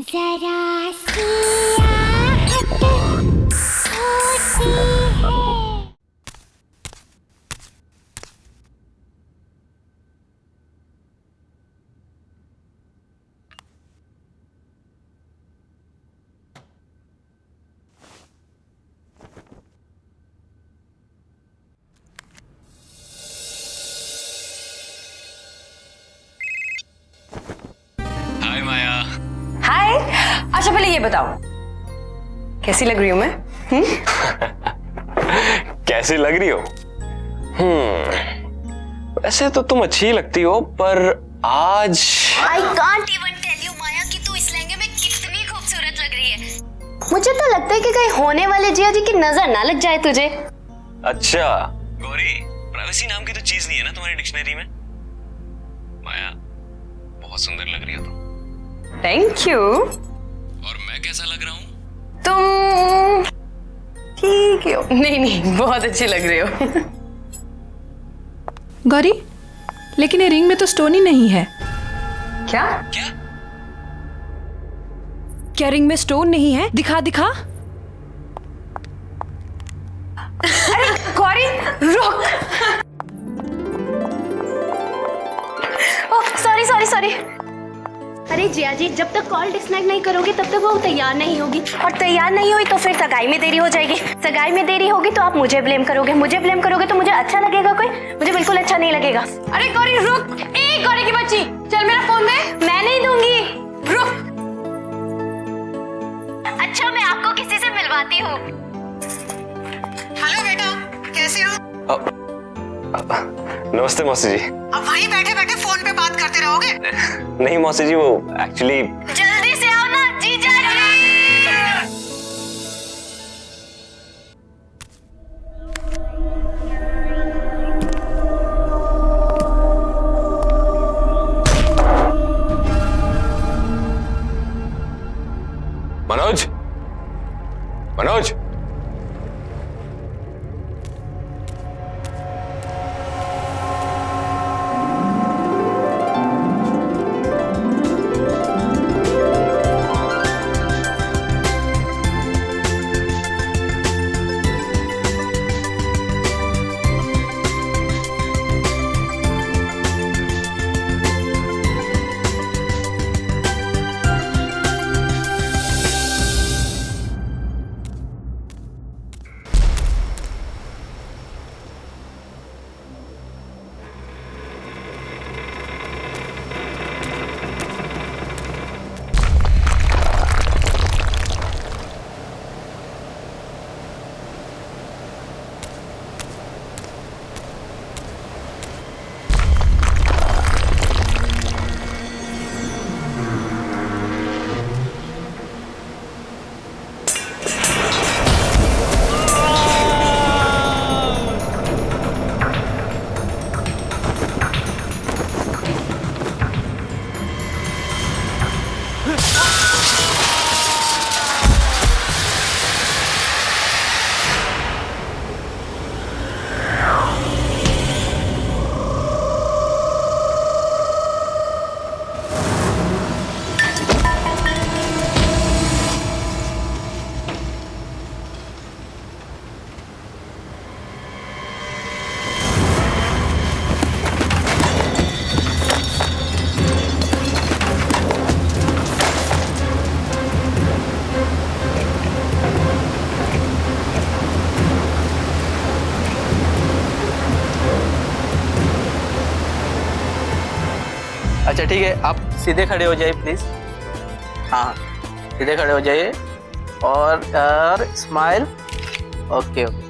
जरा सी आहट होती है। हाय माया। हाय। अच्छा पहले ये बताओ कैसी लग रही हूँ मैं? कैसी लग रही हो? वैसे तो तुम अच्छी लगती हो, पर आज I can't even tell you माया कि तू इस लहंगे में कितनी खूबसूरत लग रही है। मुझे तो लगता है कि कहीं होने वाले जिया जी की नजर ना लग जाए तुझे। अच्छा गौरी, प्राइवेसी नाम की तो चीज नहीं है ना तुम्हारी डिक्शनरी में। माया बहुत सुंदर लग रही हो तुम। Thank you. और मैं कैसा लग रहा हूँ? तुम ठीक हो। नहीं बहुत अच्छी लग रही हो। गौरी, लेकिन ये रिंग में तो स्टोन ही नहीं है। क्या? क्या? क्या रिंग में स्टोन नहीं है? दिखा दिखा। अरे गौरी रुक। Oh sorry sorry sorry. अरे जिया जी, जब तक कॉल डिस्कनेक्ट नहीं करोगे तब तक वो तैयार नहीं होगी, और तैयार नहीं हुई तो फिर सगाई में देरी हो जाएगी। सगाई में देरी होगी तो आप मुझे ब्लेम करोगे, मुझे ब्लेम करोगे तो मुझे अच्छा लगेगा कोई? मुझे बिल्कुल अच्छा नहीं लगेगा। अरे गौरी रुक। ए गौरी की बच्ची, चल मेरा फोन दे। मैं नहीं दूंगी। रुक। अच्छा मैं आपको किसी से मिलवाती हूँ। हेलो बेटा, कैसे हो? नमस्ते मौसी जी। अब वहीं बैठे बैठे फोन पे बात करते रहोगे? नहीं मौसी जी, वो एक्चुअली जल्दी से आओ ना जीजा जी। मनोज, मनोज। अच्छा ठीक है, आप सीधे खड़े हो जाइए प्लीज। हाँ सीधे खड़े हो जाइए और स्माइल। Okay okay.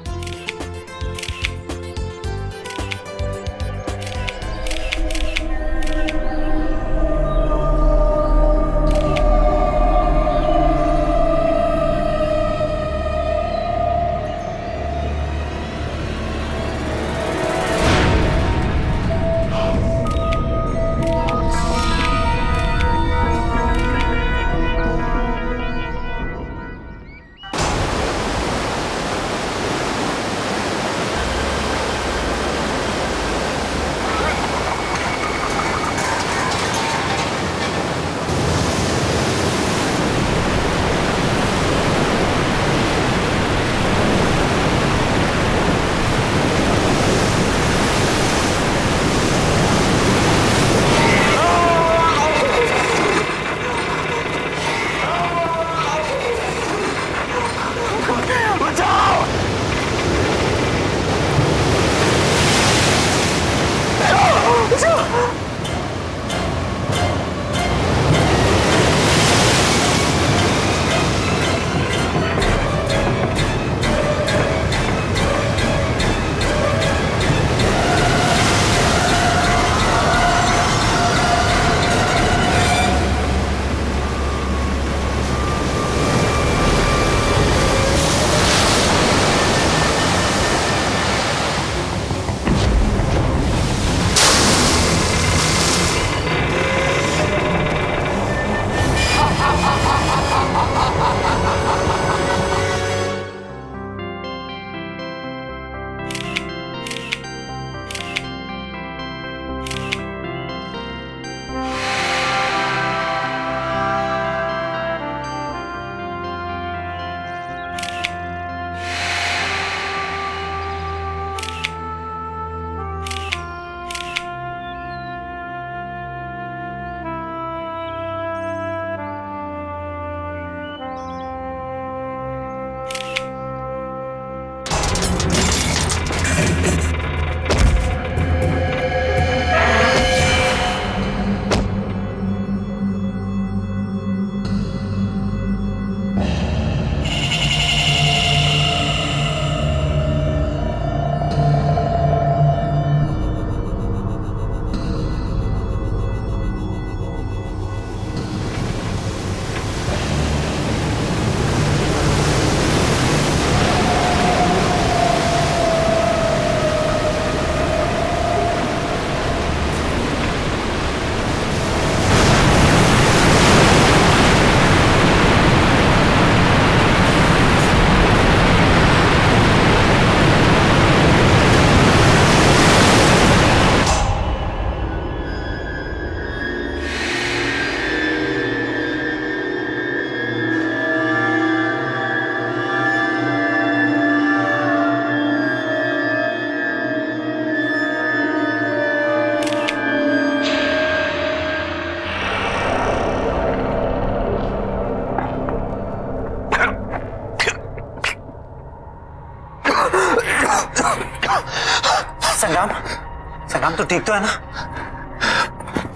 संग्राम तू ठीक तो है ना?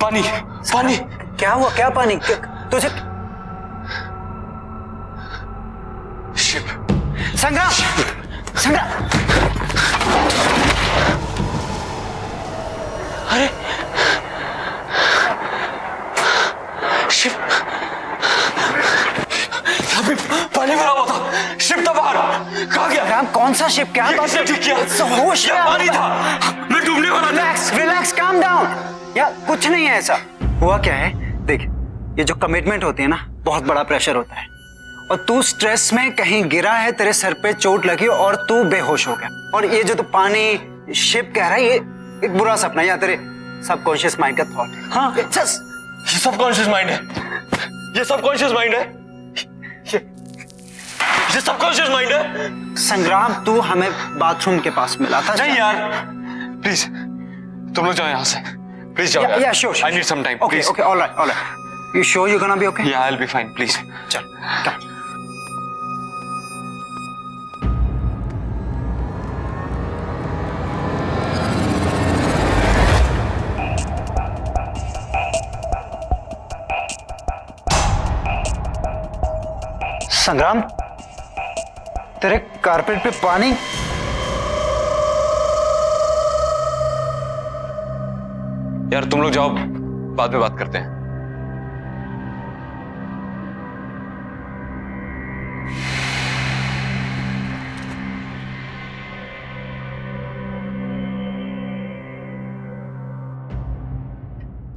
पानी पानी। क्या हुआ? क्या पानी? तुझे शिप। संग्राम, संग्राम, अरे शिप, यहाँ पे पानी भरा हुआ था, शिप था बाहर, कहाँ गया? संग्राम कौन सा शिप? क्या बात किसने ठीक किया? होश में यहाँ आओ। पानी था, मैं डूबने वाला था। Relax, relax, calm down. यार कुछ नहीं है ऐसा। हुआ क्या है, देख ये जो कमिटमेंट होती है ना, बहुत बड़ा प्रेशर होता है और तू स्ट्रेस में कहीं गिरा है, तेरे सर पे चोट लगी और तू बेहोश हो गया। और ये जो तू पानी शिप कह रहा है, ये एक बुरा सपना है या तेरे सबकॉन्शियस माइंड का थॉट है। हाँ जस्ट ये सबकॉन्शियस माइंड है, ये सबकॉन्शियस माइंड है, ये सबकॉन्शियस माइंड है। संग्राम तू हमें बाथरूम के पास मिला था। नहीं यार, प्लीज तुम लोग जाओ यहाँ से, प्लीज जाओ। Yeah, sure, sure. I need some time, Okay, please. okay, all right, all right. You sure you're gonna be okay? Yeah, I'll be fine, please. चल, come. संग्राम, तेरे कारपेट पे पानी। यार तुम लोग जाओ, बाद में बात करते हैं।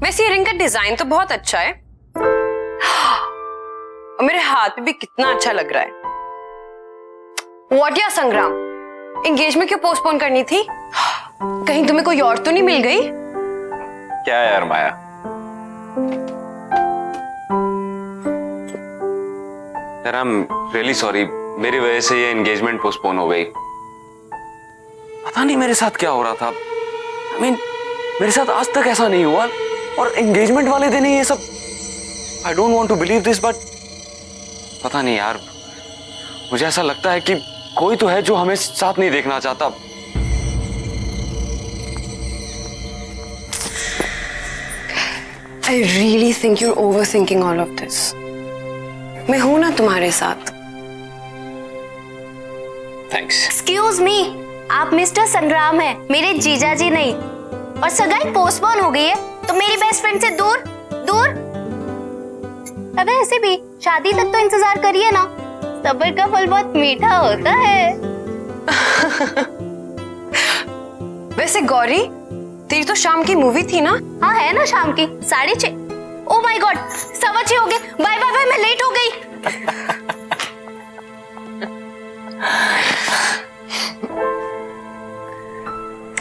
वैसे ये रिंग का डिजाइन तो बहुत अच्छा है और मेरे हाथ पे भी कितना अच्छा लग रहा है। व्हाट या संग्राम, एंगेजमेंट क्यों पोस्टपोन करनी थी? कहीं तुम्हें कोई और तो नहीं मिल गई? क्या यार माया, यार आई एम रियली सॉरी, मेरी वजह से ये एंगेजमेंट पोस्टपोन हो गई। पता नहीं मेरे साथ क्या हो रहा था। I mean, मेरे साथ आज तक ऐसा नहीं हुआ और एंगेजमेंट वाले दिन ही ये सब। I don't want to believe this, but पता नहीं यार, मुझे ऐसा लगता है कि कोई तो है जो हमें साथ नहीं देखना चाहता। I really think you're overthinking all of this. मैं हूं ना तुम्हारे साथ। थैंक्स। एक्सक्यूज मी, आप मिस्टर संग्राम हैं, मेरे जीजा जी नहीं। और सगाई पोस्टपोन हो गई है तो मेरी बेस्ट फ्रेंड से दूर दूर। अबे ऐसे भी शादी तक तो इंतजार करिए ना, सब्र का फल बहुत मीठा होता है। वैसे गौरी, तेरी तो शाम की मूवी थी ना? हाँ है ना, शाम की 6:30। ओ माय गॉड, 6:15 हो गए। बाय बाय बाय, मैं लेट हो गई।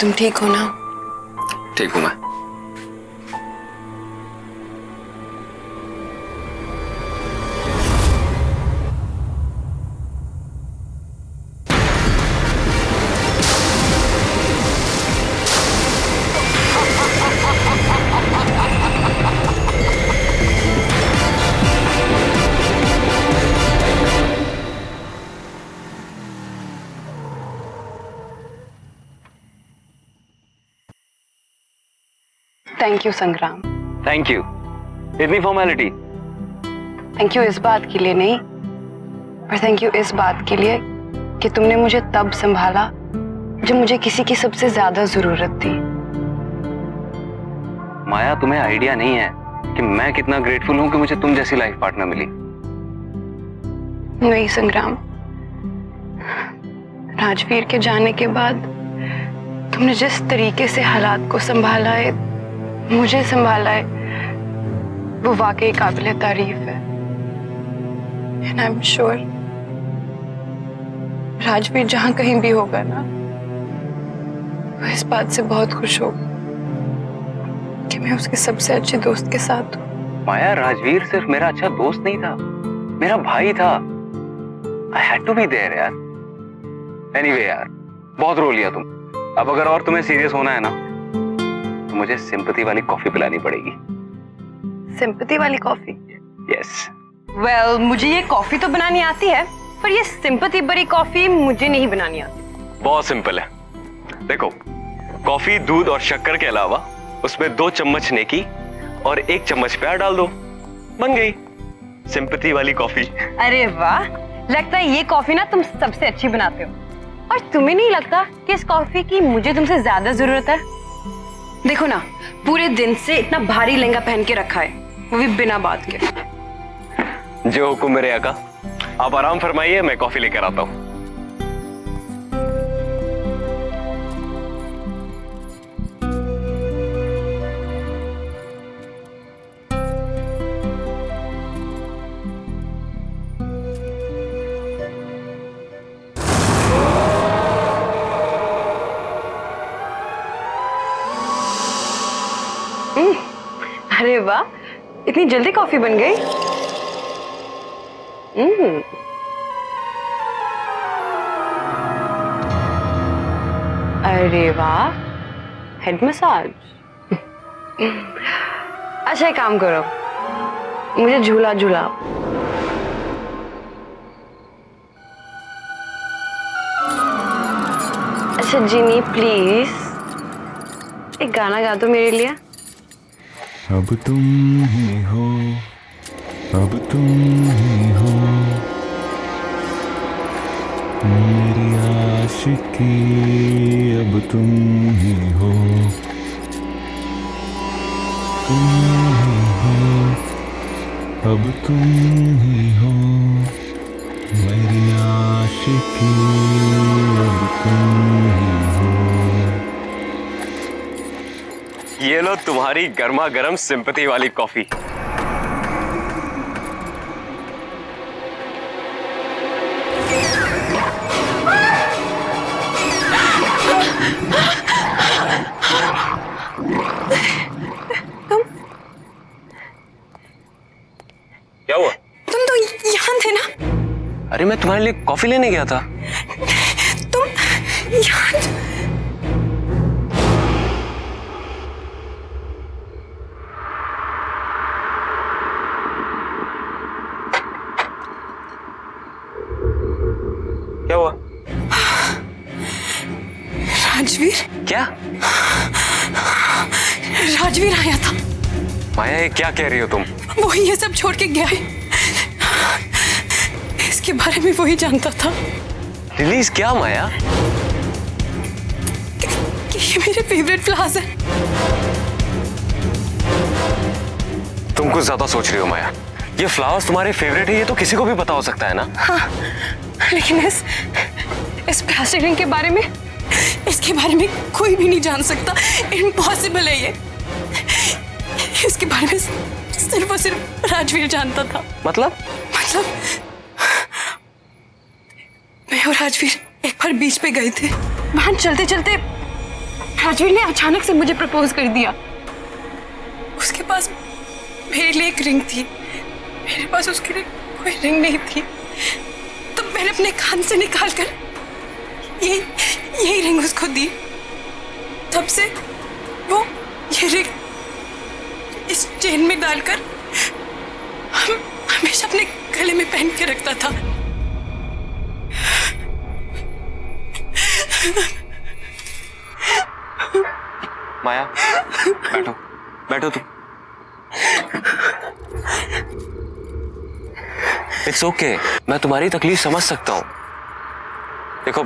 तुम ठीक हो ना? ठीक हूं मैं। थैंक यू संग्राम। थैंक यू, इतनी फॉर्मेलिटी। थैंक यू इस बात के लिए नहीं, पर थैंक यू इस बात के लिए कि तुमने मुझे तब संभाला जब मुझे किसी की सबसे ज्यादा जरूरत थी। माया, तुम्हें आइडिया नहीं है कि मैं कितना ग्रेटफुल हूं कि मुझे तुम जैसी लाइफ पार्टनर मिली। नहीं संग्राम, राजवीर के जाने के बाद तुमने जिस तरीके से हालात को संभाला है, मुझे संभाला है, वो वाकई काबिल तारीफ है। And I am sure Rajveer जहां कहीं भी होगा ना, वो इस बात से बहुत खुश होगा कि मैं उसके सबसे अच्छे दोस्त के साथ हूँ। माया, राजवीर सिर्फ मेरा अच्छा दोस्त नहीं था, मेरा भाई था। I had to be there यार। एनीवे यार, बहुत रो लिया तुम। अब अगर और तुम्हें सीरियस होना है ना, तो मुझे सिंपैथी वाली कॉफी पिलानी पड़ेगी। सिंपैथी वाली कॉफी? यस। वेल, मुझे ये कॉफी तो बनानी आती है, पर ये सिंपैथी भरी कॉफी मुझे नहीं बनानी आती। बहुत सिंपल है। देखो, कॉफी, दूध और शक्कर के अलावा उसमें 2 चम्मच नेकी और 1 चम्मच प्यार डाल दो, बन गई सिंपैथी वाली कॉफी। अरे वाह, लगता है ये कॉफी ना तुम सबसे अच्छी बनाते हो। और तुम्हें नहीं लगता कि इस कॉफी की मुझे तुमसे ज्यादा जरूरत है? देखो ना, पूरे दिन से इतना भारी लहंगा पहन के रखा है, वो भी बिना बात के। जो हुक्म मेरे आका, आप आराम फरमाइए, मैं कॉफी लेकर आता हूँ। अरे वाह, इतनी जल्दी कॉफी बन गई। अरे वाह, हेड मसाज। अच्छा एक काम करो, मुझे झूला झूलाओ। अच्छा जिनी प्लीज एक गाना गा दो मेरे लिए। अब तुम ही हो, अब तुम ही हो मेरी आशिकी, अब तुम ही हो, तुम ही हो, अब तुम ही हो मेरी आशिकी, अब तुम ही हो। ये लो तुम्हारी गर्मा गर्म सिंपैथी वाली कॉफी। क्या हुआ? तुम तो यहाँ थे ना? अरे मैं तुम्हारे लिए कॉफी लेने गया था। तुम यहाँ? क्या हुआ? राजवीर? क्या? राजवीर आया था। माया ये क्या कह रही हो तुम? वो ये सब छोड़ के गया है। इसके बारे में वही जानता था। रिलीज क्या माया? कि ये मेरे फेवरेट फ्लावर्स हैं। तुम कुछ ज्यादा सोच रही हो माया। ये फ्लावर्स तुम्हारे फेवरेट है, ये तो किसी को भी पता हो सकता है ना। हाँ, लेकिन इस प्लास्टिक रिंग के बारे में, इसके बारे में कोई भी नहीं जान सकता। इम्पॉसिबल है ये। इसके बारे में सिर्फ और सिर्फ राजवीर जानता था। मतलब मैं और राजवीर एक बार बीच पे गए थे। वहां चलते चलते राजवीर ने अचानक से मुझे प्रपोज कर दिया। उसके पास मेरे लिए एक रिंग थी, मेरे पास उसके लिए कोई रिंग नहीं थी। तो मैंने अपने कान से निकालकर यही रिंग उसको दी। तब से वो ये रिंग इस चेन में डालकर हमेशा अपने गले में पहन के रखता था। माया बैठो, बैठो तुम। इट्स ओके, मैं तुम्हारी तकलीफ समझ सकता हूँ। देखो,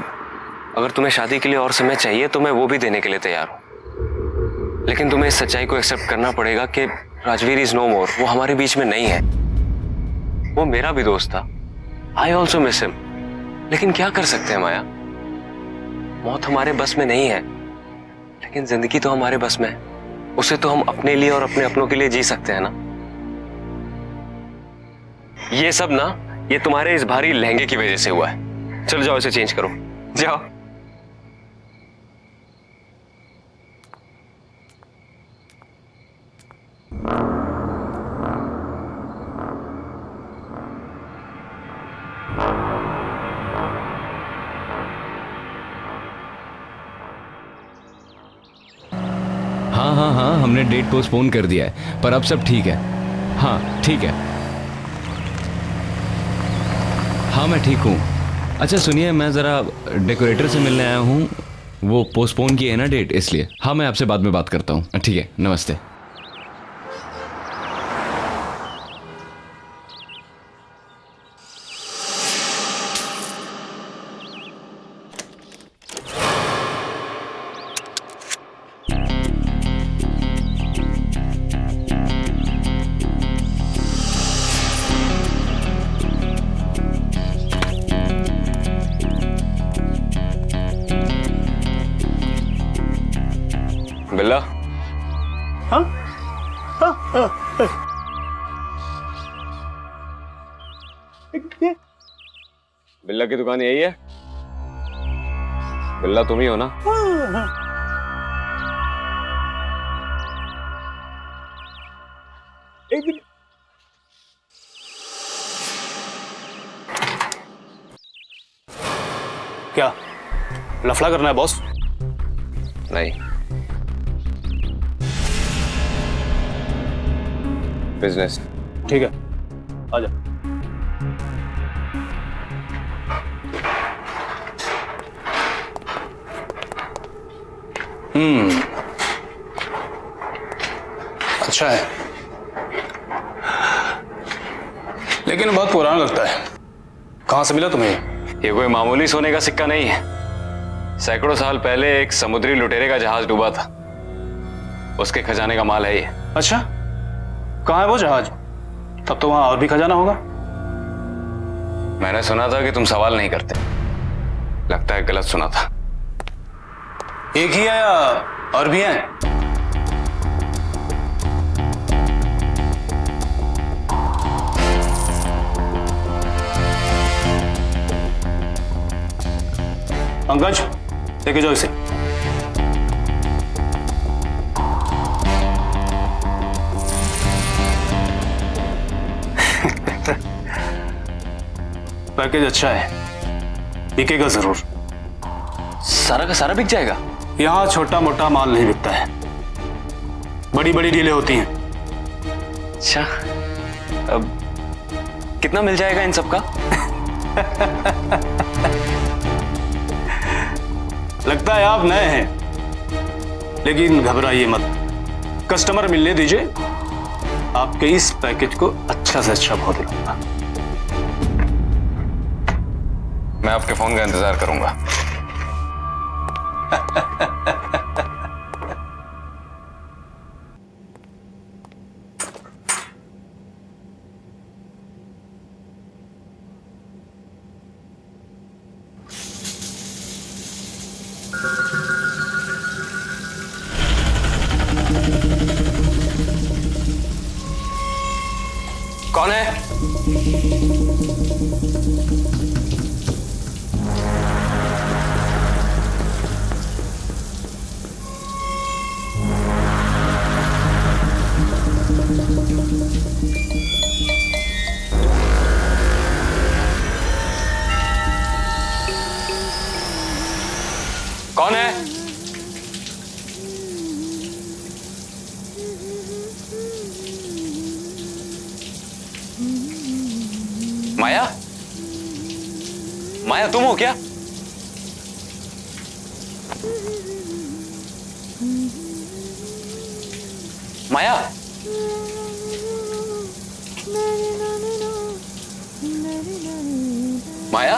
अगर तुम्हें शादी के लिए और समय चाहिए तो मैं वो भी देने के लिए तैयार हूँ, लेकिन तुम्हें इस सच्चाई को एक्सेप्ट करना पड़ेगा कि राजवीर इज नो मोर। वो हमारे बीच में नहीं है। वो मेरा भी दोस्त था। I also miss him. लेकिन क्या कर सकते हैं माया, मौत हमारे बस में नहीं है, लेकिन जिंदगी तो हमारे बस में है। उसे तो हम अपने लिए और अपने अपनों के लिए जी सकते हैं ना। ये सब ना, ये तुम्हारे इस भारी लहंगे की वजह से हुआ है। चलो जाओ, इसे चेंज करो, जाओ। हाँ, हमने डेट पोस्टपोन कर दिया है, पर अब सब ठीक है। हाँ ठीक है। हाँ मैं ठीक हूँ। अच्छा सुनिए, मैं ज़रा डेकोरेटर से मिलने आया हूँ। वो पोस्टपोन की है ना डेट, इसलिए। हाँ, मैं आपसे बाद में बात करता हूँ। ठीक है, नमस्ते। बिल्ला, बिल्ला की दुकान यही है? बिल्ला तुम ही हो ना? क्या लफड़ा करना है बॉस? नहीं, बिजनेस। ठीक है, आजा। अच्छा है, लेकिन बहुत पुराना लगता है। कहां से मिला तुम्हें? ये कोई मामूली सोने का सिक्का नहीं है। सैकड़ों साल पहले एक समुद्री लुटेरे का जहाज डूबा था, उसके खजाने का माल है ये। अच्छा, कहाँ है वो जहाज? तब तो वहां और भी खजाना होगा। मैंने सुना था कि तुम सवाल नहीं करते। लगता है गलत सुना था। एक ही है या और भी हैं? पंकज, लेके जाओ इसे। पैकेज अच्छा है, बिकेगा जरूर। सारा का सारा बिक जाएगा? यहां छोटा मोटा माल नहीं बिकता है, बड़ी बड़ी डीलें होती हैं। अच्छा, अब कितना मिल जाएगा इन सब का? लगता है आप नए हैं, लेकिन घबराइए मत। कस्टमर मिलने दीजिए, आपके इस पैकेज को अच्छा से अच्छा भाव दिलाऊंगा। मैं आपके फोन का इंतजार करूंगा। कौन है? कौन है? माया? माया तुम हो क्या? माया? माया?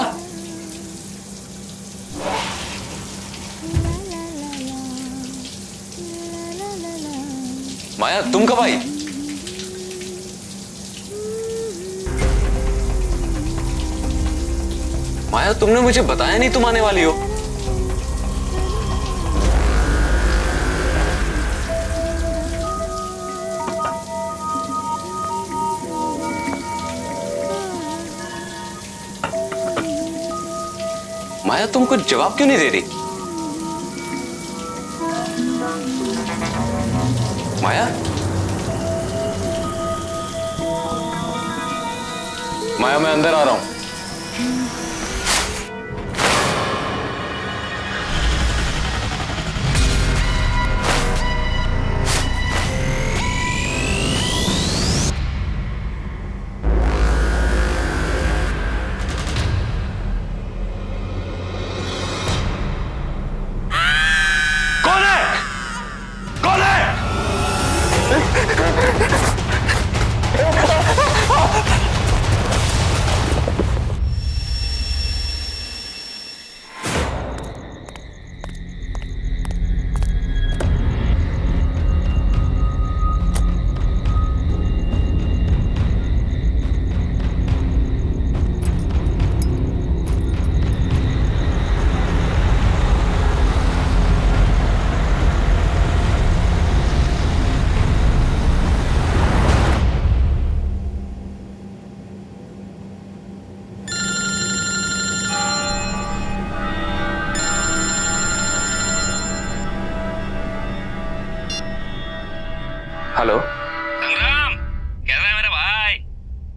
माया तुम कब आई? माया तुमने मुझे बताया नहीं तुम आने वाली हो। माया तुम कुछ जवाब क्यों नहीं दे रही? माया? माया मैं अंदर आ रहा हूं।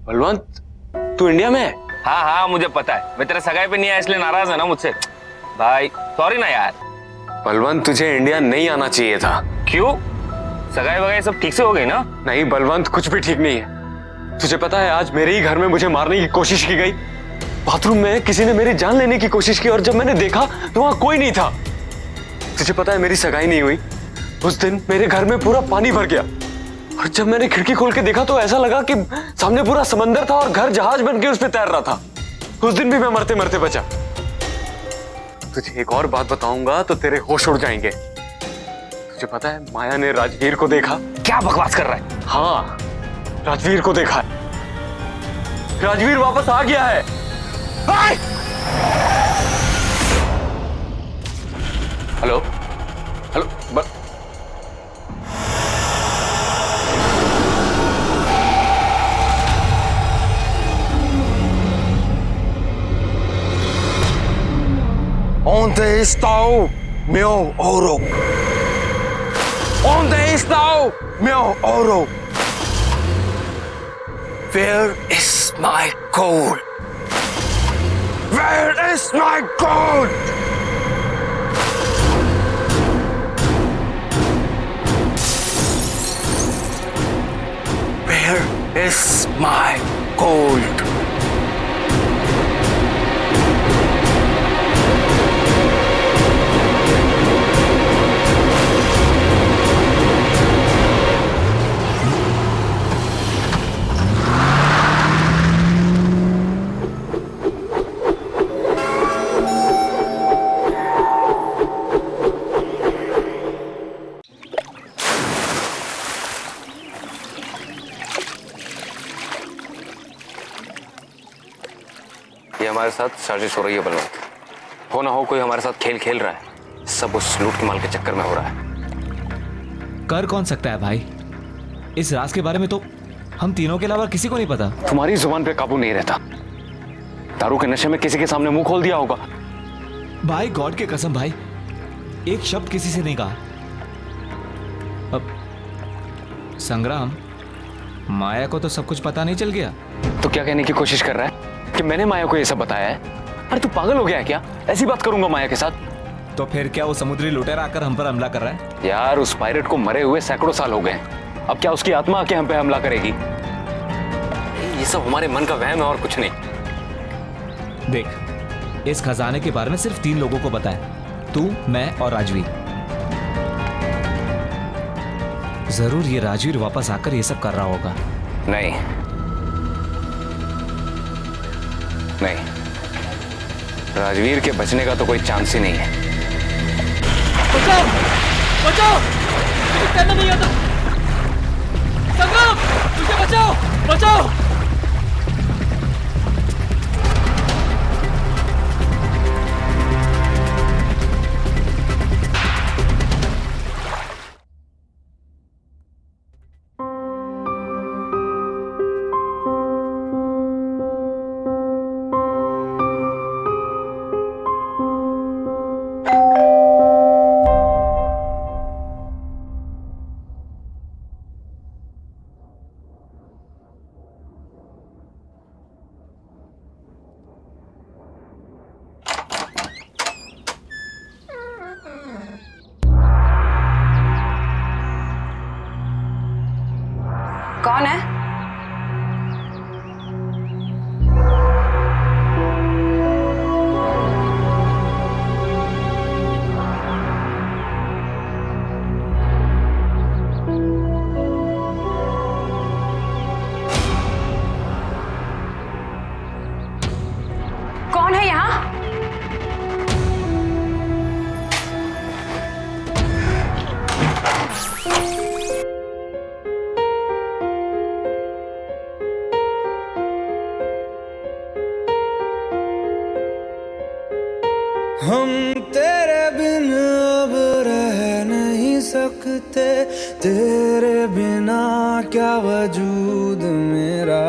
बलवंत तू इंडिया में है? हाँ हाँ मुझे पता है, मैं तेरे सगाई पे नहीं आया इसलिए नाराज है ना मुझसे। भाई सॉरी ना यार। बलवंत तुझे इंडिया नहीं आना चाहिए था। क्यों? सगाई वगाई सब ठीक से हो गई ना? नहीं बलवंत, कुछ भी ठीक नहीं है। तुझे पता है आज मेरे ही घर में मुझे मारने की कोशिश की गई। बाथरूम में किसी ने मेरी जान लेने की कोशिश की और जब मैंने देखा तो वहां कोई नहीं था। तुझे पता है मेरी सगाई नहीं हुई। उस दिन मेरे घर में पूरा पानी भर गया और जब मैंने खिड़की खोल के देखा तो ऐसा लगा कि सामने पूरा समंदर था और घर जहाज बन के उस पर तैर रहा था। उस दिन भी मैं मरते मरते बचा। तुझे एक और बात बताऊंगा तो तेरे होश उड़ जाएंगे। तुझे पता है माया ने राजवीर को देखा। क्या बकवास कर रहा है? हाँ, राजवीर को देखा है। राजवीर वापस आ गया है। Hello hello Onde está o meu ouro? Onde está o meu ouro? Where is my gold? Where is my gold? Where is my gold? ये हमारे साथ साजिश हो रही है बलवंत। हो ना हो कोई हमारे साथ खेल खेल रहा है। सब उस लूट के माल के चक्कर में हो रहा है। कर कौन सकता है भाई? इस राज के बारे में तो हम तीनों के अलावा किसी को नहीं पता। तुम्हारी जुबान पे काबू नहीं रहता। दारू के नशे में किसी के सामने मुंह खोल दिया होगा। भाई गॉड के कसम भाई, एक शब्द किसी से नहीं कहा। अब संग्राम, माया को तो सब कुछ पता नहीं चल गया? तो क्या कहने की कोशिश कर रहा है कि मैंने माया को ये सब बताया है? अरे तू पागल हो गया है क्या? ऐसी बात करूंगा माया के साथ? तो फिर क्या वो समुद्री लुटेरा आकर हम पर हमला कर रहा है? यार उस पायरेट को मरे हुए सैकड़ों साल हो गए। अब क्या उसकी आत्मा आके हम पे हमला करेगी? ये सब हमारे मन का वहम है और कुछ नहीं। देख, इस खजाने के बारे में सिर्फ 3 लोगों को पता है, तू, मैं और राजवीर। जरूर ये राजवीर वापस आकर ये सब कर रहा होगा। नहीं नहीं, राजवीर के बचने का तो कोई चांस ही नहीं है। बचाओ बचाओ, मुझे करना नहीं आता। संग्राम, मुझे बचाओ बचाओ। कौन है? कौन है यहाँ? हम तेरे बिन अब रह नहीं सकते, तेरे बिना क्या वजूद मेरा।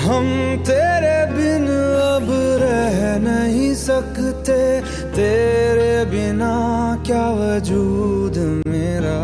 हम तेरे बिन अब रह नहीं सकते, तेरे बिना क्या वजूद मेरा।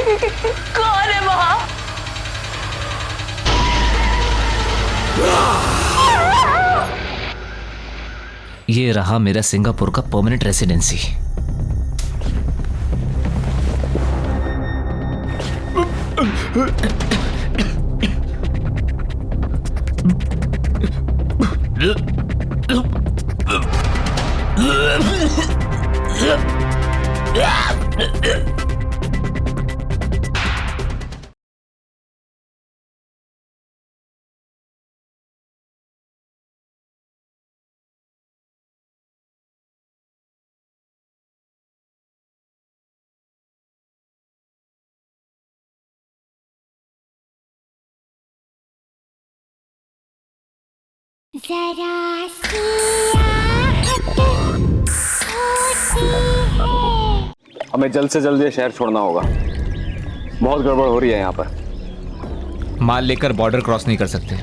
कौन है वहां? ये रहा मेरा सिंगापुर का परमानेंट रेसिडेंसी। जरा सी आहट होती है। हमें जल्द से जल्द ये शहर छोड़ना होगा। बहुत गड़बड़ हो रही है यहाँ पर। माल लेकर बॉर्डर क्रॉस नहीं कर सकते,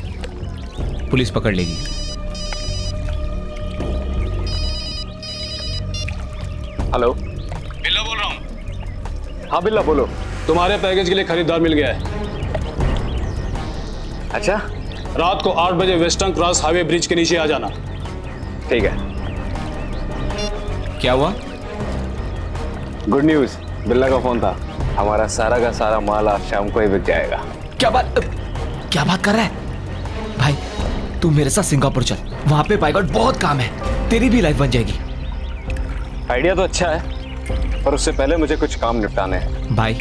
पुलिस पकड़ लेगी। हेलो, बिल्ला बोल रहा हूँ। हाँ बिल्ला बोलो। तुम्हारे पैकेज के लिए खरीदार मिल गया है। अच्छा, रात को 8 बजे वेस्टर्न क्रॉस हाईवे ब्रिज के नीचे आ जाना। ठीक है। क्या हुआ? गुड न्यूज, बिल्ला का फोन था। हमारा सारा का सारा माल आज शाम को ही बिक जाएगा। क्या बात कर रहा है? भाई तू मेरे साथ सिंगापुर चल, वहां पे बाय गॉड बहुत काम है, तेरी भी लाइफ बन जाएगी। आइडिया तो अच्छा है, पर उससे पहले मुझे कुछ काम निपटाने हैं। भाई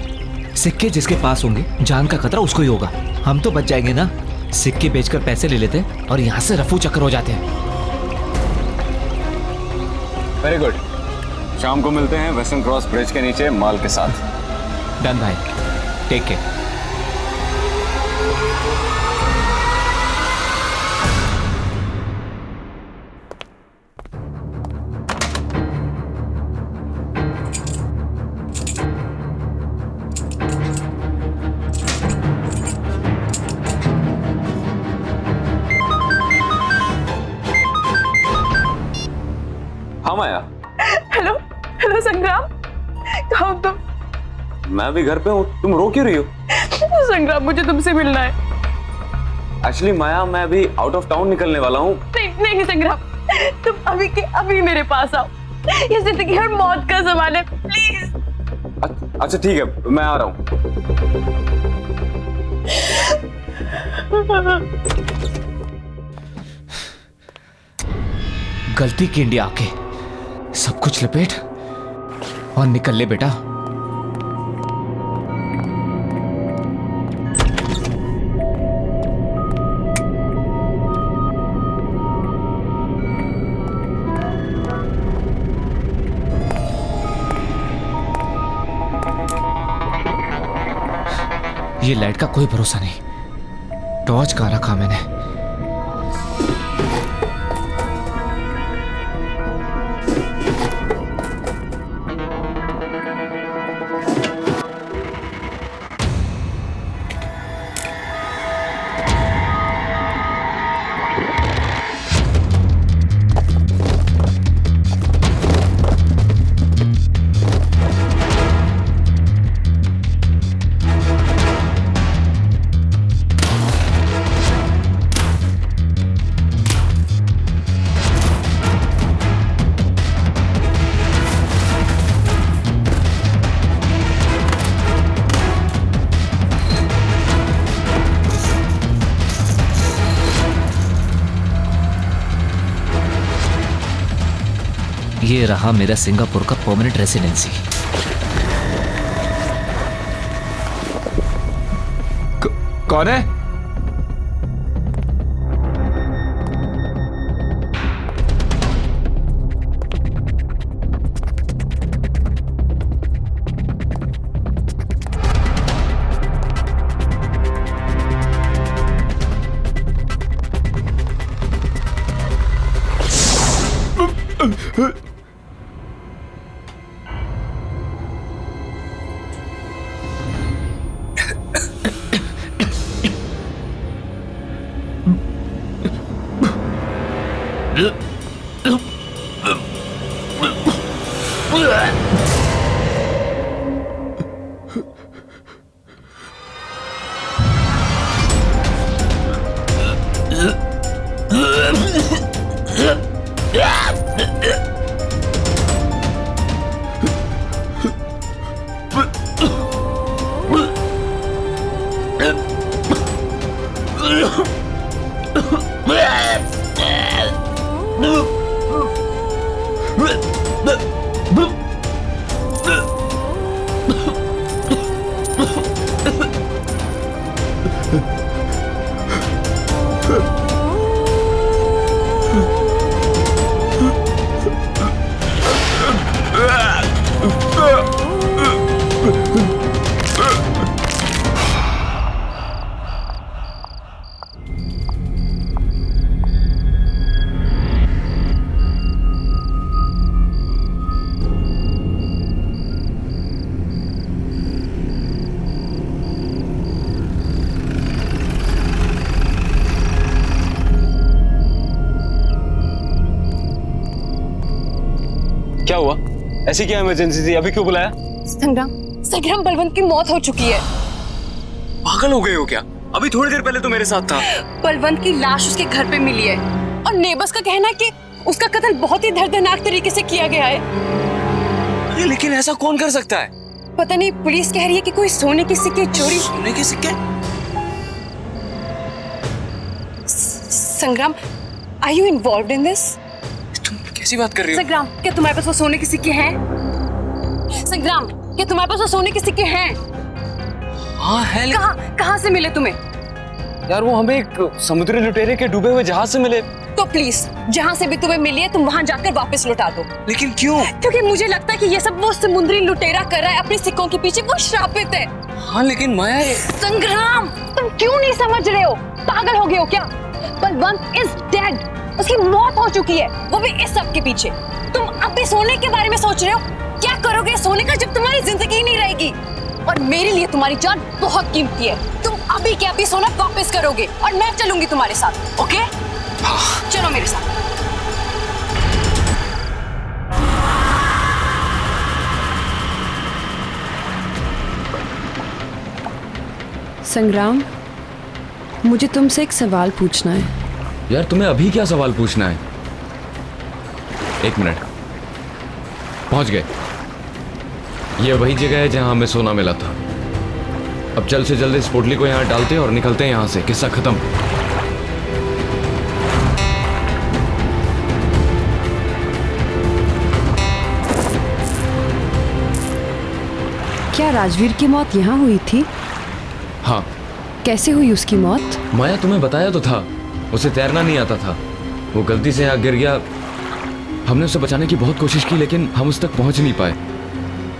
सिक्के जिसके पास होंगे, जान का खतरा उसको ही होगा। हम तो बच जाएंगे ना, सिक्के बेचकर पैसे ले लेते और यहाँ से रफू चक्कर हो जाते हैं। वेरी गुड, शाम को मिलते हैं वेस्टर्न क्रॉस ब्रिज के नीचे माल के साथ। डन भाई, टेक केयर। हाँ माया। हेलो हेलो संग्राम, कहाँ हो तुम? मैं भी घर पे हूँ, तुम रो क्यों रही हो? संग्राम मुझे तुमसे मिलना है। एक्चुअली माया, मैं अभी आउट ऑफ टाउन निकलने वाला हूँ। नहीं संग्राम, तुम अभी के अभी मेरे पास आओ। ये जिंदगी और मौत का सवाल है, प्लीज। अच्छा ठीक है, मैं आ रहा हूँ। गलती की इंडिया आके सब कुछ लपेट और निकल ले बेटा। ये लाइट का कोई भरोसा नहीं, टॉर्च कहाँ रखा मैंने? ये रहा मेरा सिंगापुर का परमानेंट रेसिडेंसी। कौन है? क्या हुआ? ऐसी क्या इमरजेंसी थी? अभी क्यों बुलाया? संग्राम बलवंत की मौत हो चुकी है। पागल हो गए हो क्या? अभी थोड़ी देर पहले तो मेरे साथ था। बलवंत की लाश उसके घर पे मिली है और नेबर्स का कहना है कि उसका कत्ल बहुत ही दर्दनाक तरीके से किया गया है। अरे लेकिन ऐसा कौन कर सकता है? पता नहीं, पुलिस कह रही है कि कोई सोने के सिक्के चोरी। सोने के सिक्के? Sangram, are you involved in this? तुम कैसी बात कर रही हो? संग्राम, क्या तुम्हारे पास वो सोने के सिक्के हैं? संग्राम, क्या तुम्हारे पास वो सोने के सिक्के हैं? हाँ है। कहाँ से मिले तुम्हें? यार वो हमें एक समुद्री लुटेरे के डूबे हुए जहाज से मिले। तो प्लीज, जहाँ से भी तुम्हें मिली है तुम वहाँ जाकर वापस लौटा दो। लेकिन क्यों? क्योंकि मुझे लगता है कि ये सब वो समुद्री लुटेरा कर रहा है अपने सिक्कों के पीछे। वो श्रापित है। हाँ लेकिन माया संग्राम, तुम क्यों नहीं समझ रहे हो? पागल हो गए हो क्या? Balwant is dead. उसकी मौत हो चुकी है, वो भी इस सब के पीछे। तुम अब भी सोने के बारे में सोच रहे हो? क्या करोगे सोने का जब तुम्हारी जिंदगी नहीं रहेगी? और मेरे लिए तुम्हारी जान बहुत कीमती है। तुम अभी के अभी सोना वापस करोगे और मैं चलूंगी तुम्हारे साथ। ओके? चलो मेरे साथ। संग्राम, मुझे तुमसे एक सवाल पूछना है। यार तुम्हें अभी क्या सवाल पूछना है? एक मिनट, पहुंच गए। ये वही जगह है जहां हमें सोना मिला था। अब जल्द से जल्द इस पोटली को यहाँ डालते हैं और निकलते हैं यहाँ से। किस्सा खत्म। क्या राजवीर की मौत यहाँ हुई थी? हाँ। कैसे हुई उसकी मौत? माया तुम्हें बताया तो था, उसे तैरना नहीं आता था। वो गलती से यहाँ गिर गया। हमने उसे बचाने की बहुत कोशिश की लेकिन हम उस तक पहुंच नहीं पाए।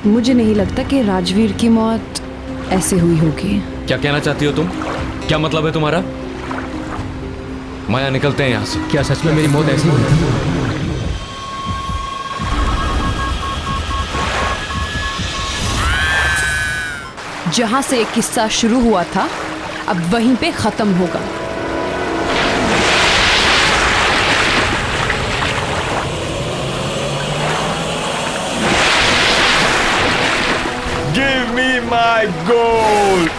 मुझे नहीं लगता कि राजवीर की मौत ऐसे हुई होगी। क्या कहना चाहती हो तुम? क्या मतलब है तुम्हारा? माया निकलते हैं यहाँ से। क्या सच में मेरी मौत ऐसी हुई? जहां से एक किस्सा शुरू हुआ था अब वहीं पे खत्म होगा। Give me my gold!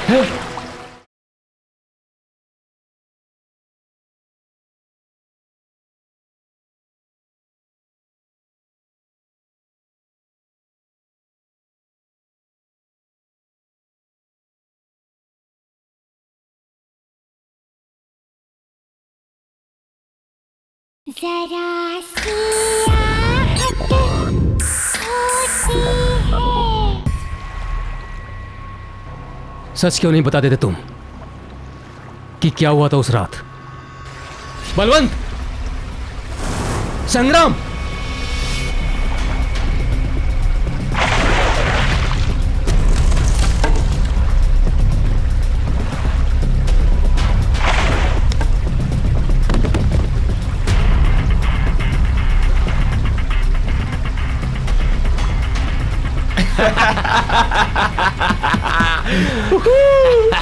जरा सी आहट होती है। सच क्यों नहीं बता देते तुम कि क्या हुआ था उस रात? बलवंत! संग्राम!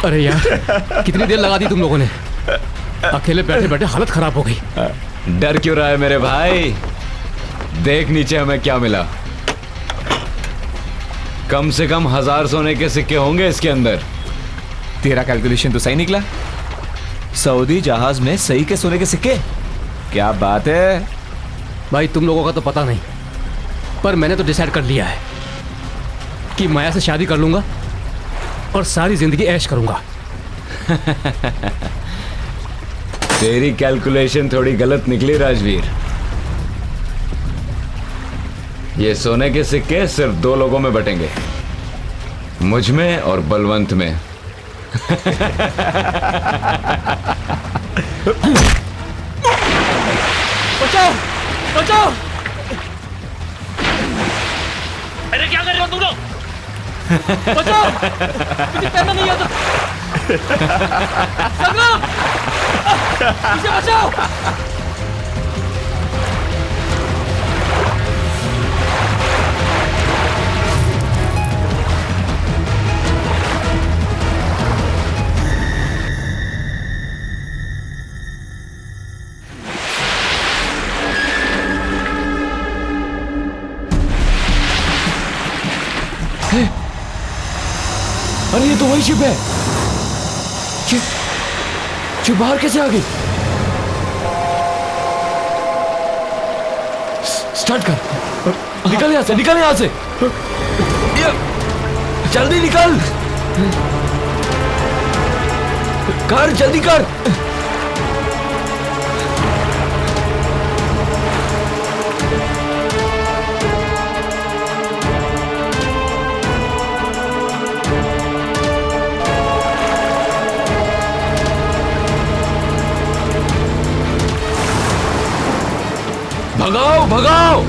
अरे यार, कितनी देर लगा दी तुम लोगों ने? अकेले बैठे बैठे हालत खराब हो गई। डर क्यों रहा है मेरे भाई? देख नीचे हमें क्या मिला। कम से कम 1000 सोने के सिक्के होंगे इसके अंदर। तेरा कैलकुलेशन तो सही निकला। सऊदी जहाज में सही के सोने के सिक्के? क्या बात है भाई। तुम लोगों का तो पता नहीं, पर मैंने तो डिसाइड कर लिया है कि माया से शादी कर लूंगा और सारी जिंदगी ऐश करूंगा। तेरी कैलकुलेशन थोड़ी गलत निकली राजवीर। ये सोने के सिक्के सिर्फ 2 लोगों में बटेंगे, मुझ में और बलवंत में। बचाओ बचाओ! अरे क्या कर रहे हो तुम लोग? बचाओ! मुझे तैरना नहीं आता। संग्राम! मुझे बचाओ! अरे ये तो वही शिप है। शिप बाहर कैसे आ गई? स्टार्ट कर, निकल यहां से, निकल यहां से, जल्दी निकल, कर जल्दी कर। भगाओ भगाओ!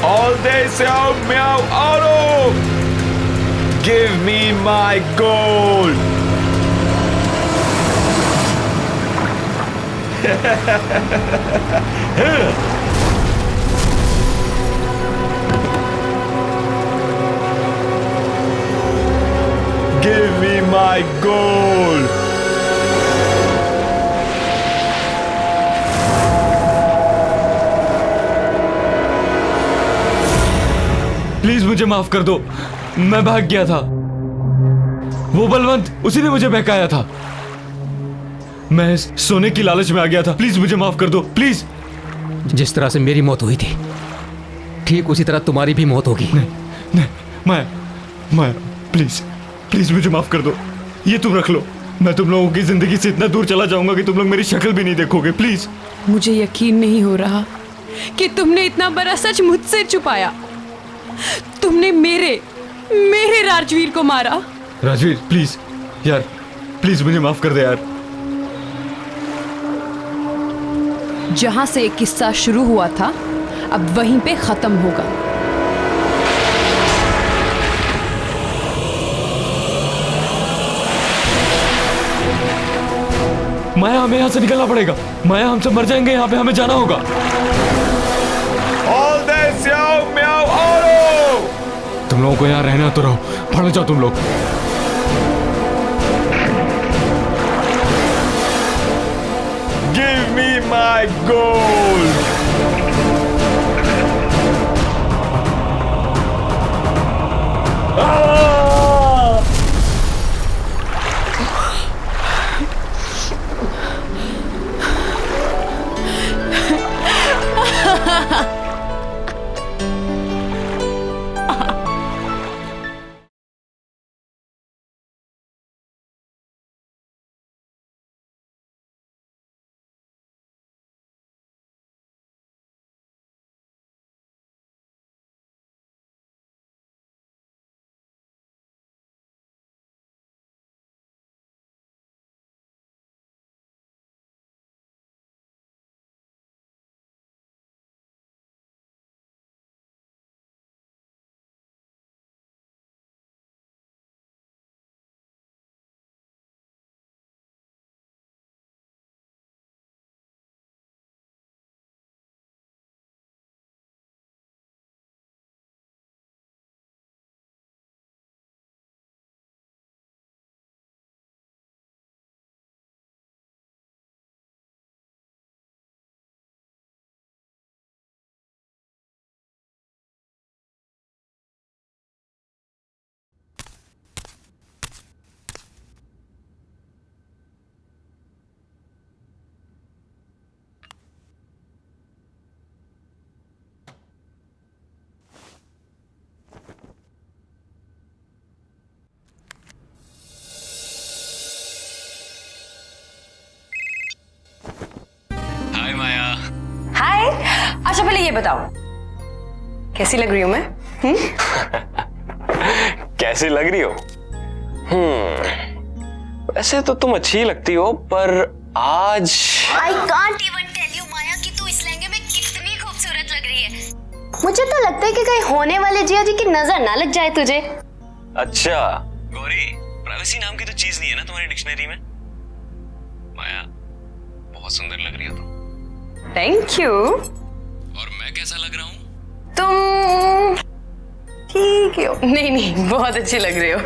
All day Xiao Miao Auto! Give me my gold! Give me my gold! Please मुझे माफ कर दो, मैं भाग गया था। वो बलवंत, उसी ने मुझे बहकाया था। मैं सोने की लालच में आ गया था। प्लीज मुझे माफ कर दो, प्लीज। जिस तरह से मेरी मौत हुई थी, ठीक उसी तरह तुम्हारी भी मौत होगी। नहीं, मैं प्लीज प्लीज मुझे माफ कर दो। ये तुम रख लो। मैं तुम लोगों की जिंदगी से इतना दूर चला जाऊंगा कि तुम लोग मेरी शक्ल भी नहीं देखोगे। प्लीज। मुझे यकीन नहीं हो रहा कि तुमने इतना बड़ा सच मुझसे छुपाया। तुमने मेरे राजवीर को मारा। राजवीर प्लीज यार, प्लीज मुझे माफ कर दे यार। जहां से एक किस्सा शुरू हुआ था, अब वहीं पे खत्म होगा। माया, हमें यहां से निकलना पड़ेगा। माया, हम सब मर जाएंगे यहाँ पे, हमें जाना होगा। All day Xiao Miao Auto! तुम लोगों को यहाँ रहना तो रहो, पढ़ जाओ तुम लोग। Give me my gold! ये बताओ कैसी लग रही हूं मैं? कैसी लग रही हो? वैसे तो तुम अच्छी लगती हो, पर आज I can't even tell you Maya कि तू इस लहंगे में कितनी खूबसूरत लग रही है। मुझे तो लगता है कि कहीं होने वाले जिया जी की नजर ना लग जाए तुझे। अच्छा गौरी, प्राइवेसी नाम की तो चीज नहीं है ना तुम्हारी डिक्शनरी में? माया बहुत सुंदर लग रही हो तुम। Thank you. और मैं कैसा लग रहा हूँ? तुम ठीक हो? नहीं बहुत अच्छी लग रही हो।